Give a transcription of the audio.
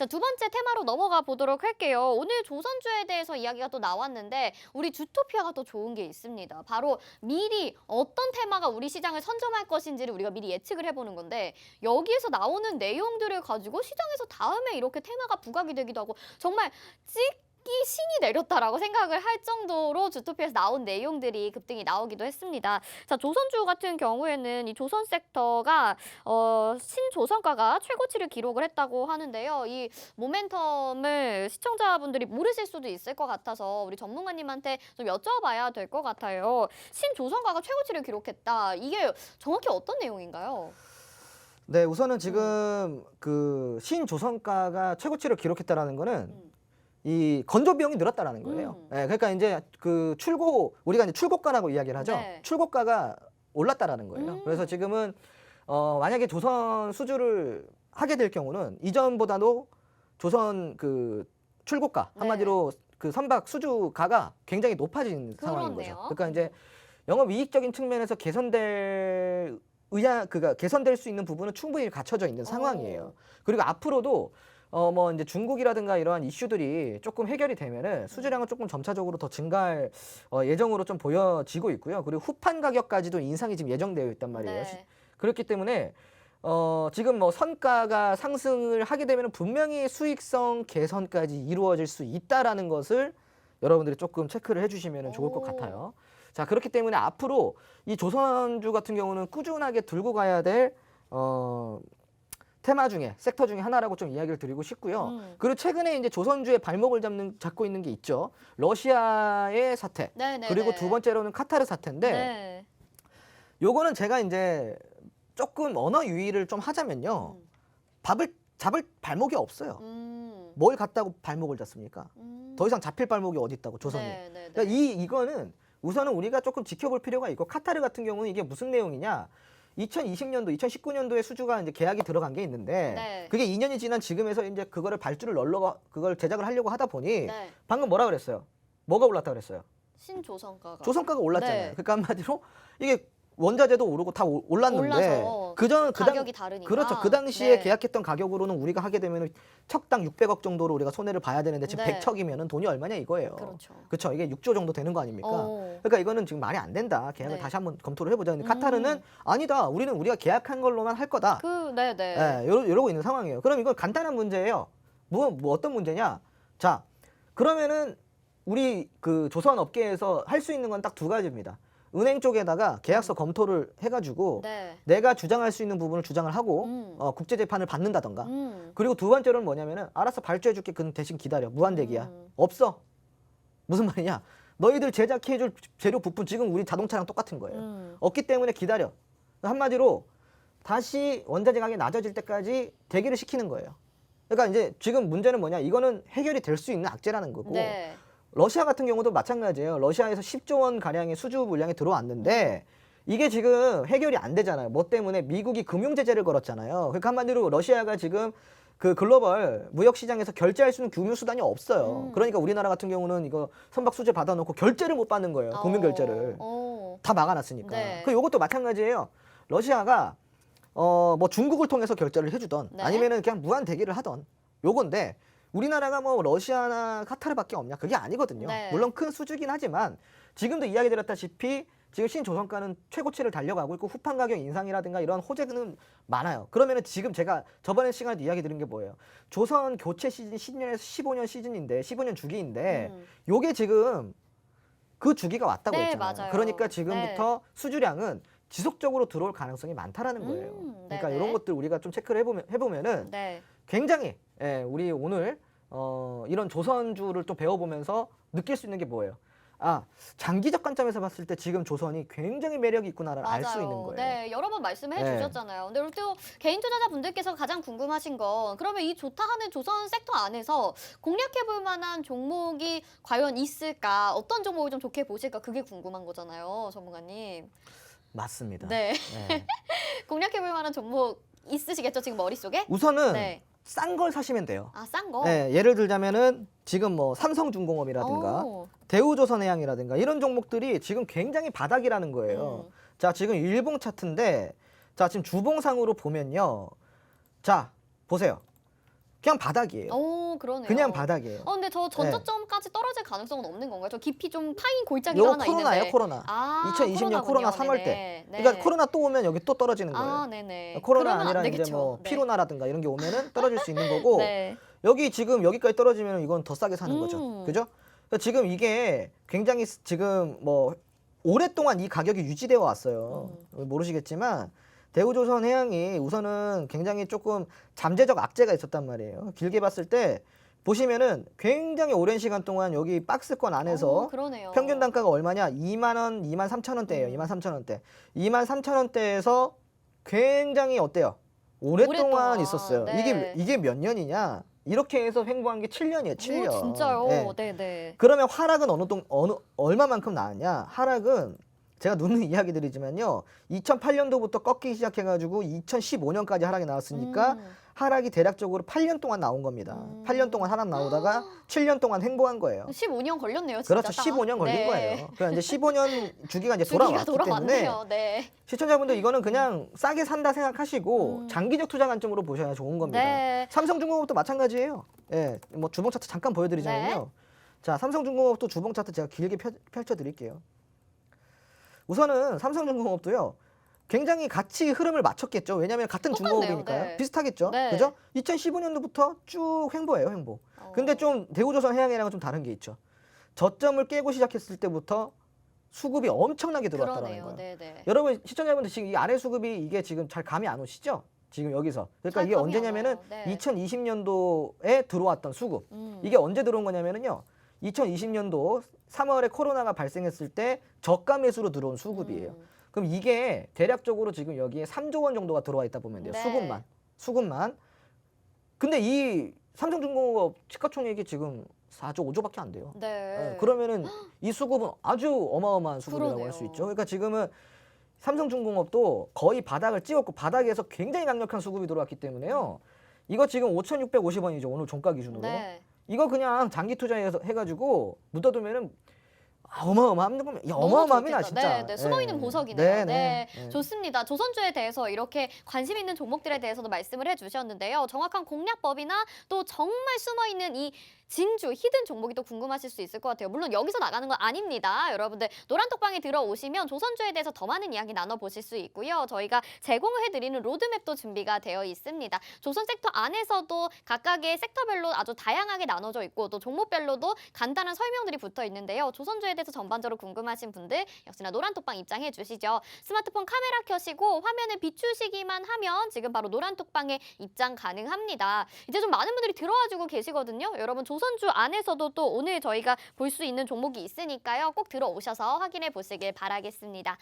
자, 두 번째 테마로 넘어가 보도록 할게요. 오늘 조선주에 대해서 이야기가 또 나왔는데 우리 주토피아가 또 좋은 게 있습니다. 바로 미리 어떤 테마가 우리 시장을 선점할 것인지를 우리가 미리 예측을 해보는 건데 여기에서 나오는 내용들을 가지고 시장에서 다음에 이렇게 테마가 부각이 되기도 하고 정말 신이 내렸다라고 생각을 할 정도로 주토피아에서 나온 내용들이 급등이 나오기도 했습니다. 자, 조선주 같은 경우에는 이 조선 섹터가 신조선가가 최고치를 기록을 했다고 하는데요. 이 모멘텀을 시청자분들이 모르실 수도 있을 것 같아서 우리 전문가님한테 좀 여쭤봐야 될 것 같아요. 신조선가가 최고치를 기록했다. 이게 정확히 어떤 내용인가요? 네, 우선은 지금 그 신조선가가 최고치를 기록했다라는 거는 이 건조 비용이 늘었다라는 거예요. 네, 그러니까 이제 그 우리가 이제 출고가라고 이야기를 하죠. 네. 출고가가 올랐다라는 거예요. 그래서 지금은 만약에 조선 수주를 하게 될 경우는 이전보다도 조선 그 출고가 한마디로 그 선박 수주가가 굉장히 높아진 상황인 거죠. 그러니까 이제 영업 이익적인 측면에서 개선될 수 있는 부분은 충분히 갖춰져 있는 상황이에요. 그리고 앞으로도 뭐 이제 중국이라든가 이러한 이슈들이 조금 해결이 되면은 수주량은 조금 점차적으로 더 증가할 예정으로 좀 보여지고 있고요. 그리고 후판 가격까지도 인상이 지금 예정되어 있단 말이에요. 네. 그렇기 때문에 지금 뭐 선가가 상승을 하게 되면 분명히 수익성 개선까지 이루어질 수 있다라는 것을 여러분들이 조금 체크를 해주시면 좋을 것 같아요. 자, 그렇기 때문에 앞으로 이 조선주 같은 경우는 꾸준하게 들고 가야 될 테마 중에 섹터 중에 하나라고 좀 이야기를 드리고 싶고요. 그리고 최근에 이제 조선주의 발목을 잡고 있는 게 있죠. 러시아의 사태. 네네네. 그리고 두 번째로는 카타르 사태인데 네. 요거는 제가 이제 조금 언어 유의를 좀 하자면요. 잡을 발목이 없어요. 뭘 갖다고 발목을 잡습니까? 더 이상 잡힐 발목이 어디 있다고 조선이. 네네네. 그러니까 이거는 우선은 우리가 조금 지켜볼 필요가 있고 카타르 같은 경우는 이게 무슨 내용이냐? 2020년도, 2019년도에 수주가 이제 계약이 들어간 게 있는데 네. 그게 2년이 지난 지금에서 이제 그거를 발주를 그걸 제작을 하려고 하다 보니 네. 방금 뭐라 그랬어요? 뭐가 올랐다 그랬어요? 신조선가가. 조선가가 올랐잖아요. 네. 그러니까 한마디로 이게 원자재도 오르고 다 올랐는데 올라서 그 가격이 다르니까. 그렇죠. 그 당시에 네. 계약했던 가격으로는 우리가 하게 되면 척당 600억 정도로 우리가 손해를 봐야 되는데 지금 네. 100척이면은 돈이 얼마냐 이거예요. 그렇죠. 그렇죠. 이게 6조 정도 되는 거 아닙니까? 그러니까 이거는 지금 말이 안 된다. 계약을 네. 다시 한번 검토를 해보자. 근데 카타르는 아니다. 우리가 계약한 걸로만 할 거다. 네네. 이러고 있는 상황이에요. 그럼 이건 간단한 문제예요. 뭐 어떤 문제냐? 자, 그러면은 우리 그 조선 업계에서 할 수 있는 건 딱 두 가지입니다. 은행 쪽에다가 계약서 검토를 해가지고 네. 내가 주장할 수 있는 부분을 주장을 하고 국제재판을 받는다던가. 그리고 두 번째로는 뭐냐면은 알아서 발주해줄게. 그 대신 기다려. 무한대기야. 없어. 무슨 말이냐? 너희들 제작해줄 재료 부품 지금 우리 자동차랑 똑같은 거예요. 없기 때문에 기다려. 한마디로 다시 원자재 가격이 낮아질 때까지 대기를 시키는 거예요. 그러니까 이제 지금 문제는 뭐냐? 이거는 해결이 될 수 있는 악재라는 거고. 네. 러시아 같은 경우도 마찬가지예요. 러시아에서 10조 원 가량의 수주 물량이 들어왔는데 이게 지금 해결이 안 되잖아요. 뭐 때문에 미국이 금융 제재를 걸었잖아요. 그러니까 한마디로 러시아가 지금 그 글로벌 무역 시장에서 결제할 수 있는 금융 수단이 없어요. 그러니까 우리나라 같은 경우는 이거 선박 수주 받아놓고 결제를 못 받는 거예요. 금융 결제를 다 막아놨으니까. 네. 그 요것도 마찬가지예요. 러시아가 뭐 중국을 통해서 결제를 해주던 네. 아니면은 그냥 무한 대기를 하던 요건데. 우리나라가 뭐 러시아나 카타르밖에 없냐? 그게 아니거든요. 네. 물론 큰 수주긴 하지만 지금도 이야기 드렸다시피 지금 신조선가는 최고치를 달려가고 있고 후판 가격 인상이라든가 이런 호재는 많아요. 그러면은 지금 제가 저번에 시간에 이야기 드린 게 뭐예요? 조선 교체 시즌 10년에서 15년 시즌인데 15년 주기인데 요게 지금 그 주기가 왔다고 네, 했잖아요. 맞아요. 그러니까 지금부터 수주량은 지속적으로 들어올 가능성이 많다라는 거예요. 그러니까 네네. 이런 것들 우리가 좀 체크를 해보면은 네. 굉장히 우리 오늘 이런 조선주를 또 배워보면서 느낄 수 있는 게 뭐예요? 아, 장기적 관점에서 봤을 때 지금 조선이 굉장히 매력이 있구나를 알 수 있는 거예요. 네, 여러 번 말씀해 네. 주셨잖아요. 근데 우리 또 개인 투자자분들께서 가장 궁금하신 건 그러면 이 좋다 하는 조선 섹터 안에서 공략해 볼 만한 종목이 과연 있을까? 어떤 종목을 좀 좋게 보실까? 그게 궁금한 거잖아요, 전문가님. 맞습니다. 네. 네. 공략해 볼 만한 종목 있으시겠죠, 지금 머릿속에? 우선은 네. 싼 걸 사시면 돼요. 아, 싼 거? 네, 예를 들자면은 지금 뭐 삼성중공업이라든가 대우조선해양이라든가 이런 종목들이 지금 굉장히 바닥이라는 거예요. 자, 지금 일봉 차트인데 자, 지금 주봉상으로 보면요. 자, 보세요. 그냥 바닥이에요. 오, 그러네요. 그냥 바닥이에요. 근데 저 전저점까지 떨어질 가능성은 없는 건가요? 저 깊이 좀 파인 골짜기가 요 하나 코로나예요, 있는데. 코로나. 아, 2020년 코로나 코로나군요. 3월 때. 네네. 네. 그러니까 코로나 또 오면 여기 또 떨어지는 거예요. 아, 네네. 코로나 그러면 안 아니라 이제 되겠죠. 뭐 네. 피로나라든가 이런 게 오면은 떨어질 수 있는 거고 네. 여기 지금 여기까지 떨어지면 이건 더 싸게 사는 거죠. 음. 그죠? 그러니까 지금 이게 굉장히 지금 뭐 오랫동안 이 가격이 유지되어 왔어요. 모르시겠지만 대우조선해양이 우선은 굉장히 조금 잠재적 악재가 있었단 말이에요. 길게 봤을 때 보시면은 굉장히 오랜 시간 동안 여기 박스권 안에서 그러네요. 평균 단가가 얼마냐? 2만 원, 2만 3천 원대예요. 2만 3천 원대. 2만 3천 원대에서 굉장히 어때요? 오랫동안 있었어요. 네. 이게 몇 년이냐? 이렇게 해서 횡보한 게 7년이에요. 7년. 오, 진짜요? 네. 네네. 그러면 하락은 얼마만큼 나왔냐? 하락은 제가 누누이 이야기 드리지만요. 2008년도부터 꺾이기 시작해가지고 2015년까지 하락이 나왔으니까 하락이 대략적으로 8년 동안 나온 겁니다. 8년 동안 하락 나오다가 7년 동안 횡보한 거예요. 15년 걸렸네요, 진짜. 그렇죠. 15년 걸린 네. 거예요. 그러니까 이제 15년 주기가 이제 주기가 돌아왔기 때문에 돌아왔네요. 네. 시청자분들 이거는 그냥 싸게 산다 생각하시고 장기적 투자 관점으로 보셔야 좋은 겁니다. 네. 삼성중공업도 마찬가지예요. 예, 뭐 주봉 차트 잠깐 보여드리자면요. 네. 자, 삼성중공업도 주봉 차트 제가 길게 펼쳐드릴게요. 우선은 삼성중공업도요. 굉장히 같이 흐름을 맞췄겠죠. 왜냐하면 같은 똑같네요. 중공업이니까요. 네. 비슷하겠죠. 네. 그죠? 2015년도부터 쭉 횡보예요, 횡보. 근데 좀 대우조선해양이랑은 좀 다른 게 있죠. 저점을 깨고 시작했을 때부터 수급이 엄청나게 들어왔다는 그러네요. 거예요. 네네. 여러분 시청자분들 지금 이 아래 수급이 이게 지금 잘 감이 안 오시죠? 지금 여기서. 그러니까 잘 이게 감이 언제냐면은 안 와요. 네. 2020년도에 들어왔던 수급. 이게 언제 들어온 거냐면은요. 2020년도 3월에 코로나가 발생했을 때 저가 매수로 들어온 수급이에요. 그럼 이게 대략적으로 지금 여기에 3조 원 정도가 들어와 있다 보면 돼요. 네. 수급만. 근데 이 삼성중공업 시가총액이 지금 4조, 5조밖에 안 돼요. 네. 예, 그러면은 이 수급은 아주 어마어마한 수급이라고 그러네요. 할 수 있죠. 그러니까 지금은 삼성중공업도 거의 바닥을 찍었고 바닥에서 굉장히 강력한 수급이 들어왔기 때문에요. 이거 지금 5,650원이죠. 오늘 종가 기준으로. 네. 이거 그냥 장기 투자해서 해가지고 묻어두면은 어마어마합니다. 너무 어마어마합니다, 좋겠다. 진짜. 네, 네. 숨어있는 예. 보석이네요. 네, 네, 네. 좋습니다. 조선주에 대해서 이렇게 관심 있는 종목들에 대해서도 말씀을 해주셨는데요. 정확한 공략법이나 또 정말 숨어있는 이 진주, 히든 종목이 또 궁금하실 수 있을 것 같아요. 물론 여기서 나가는 건 아닙니다. 여러분들 노란톡방에 들어오시면 조선주에 대해서 더 많은 이야기 나눠보실 수 있고요. 저희가 제공을 해드리는 로드맵도 준비가 되어 있습니다. 조선 섹터 안에서도 각각의 섹터별로 아주 다양하게 나눠져 있고 또 종목별로도 간단한 설명들이 붙어 있는데요. 조선주에 대해서 전반적으로 궁금하신 분들 역시나 노란톡방 입장해 주시죠. 스마트폰 카메라 켜시고 화면을 비추시기만 하면 지금 바로 노란톡방에 입장 가능합니다. 이제 좀 많은 분들이 들어와주고 계시거든요. 여러분 조선주 안에서도 또 오늘 저희가 볼 수 있는 종목이 있으니까요. 꼭 들어오셔서 확인해 보시길 바라겠습니다.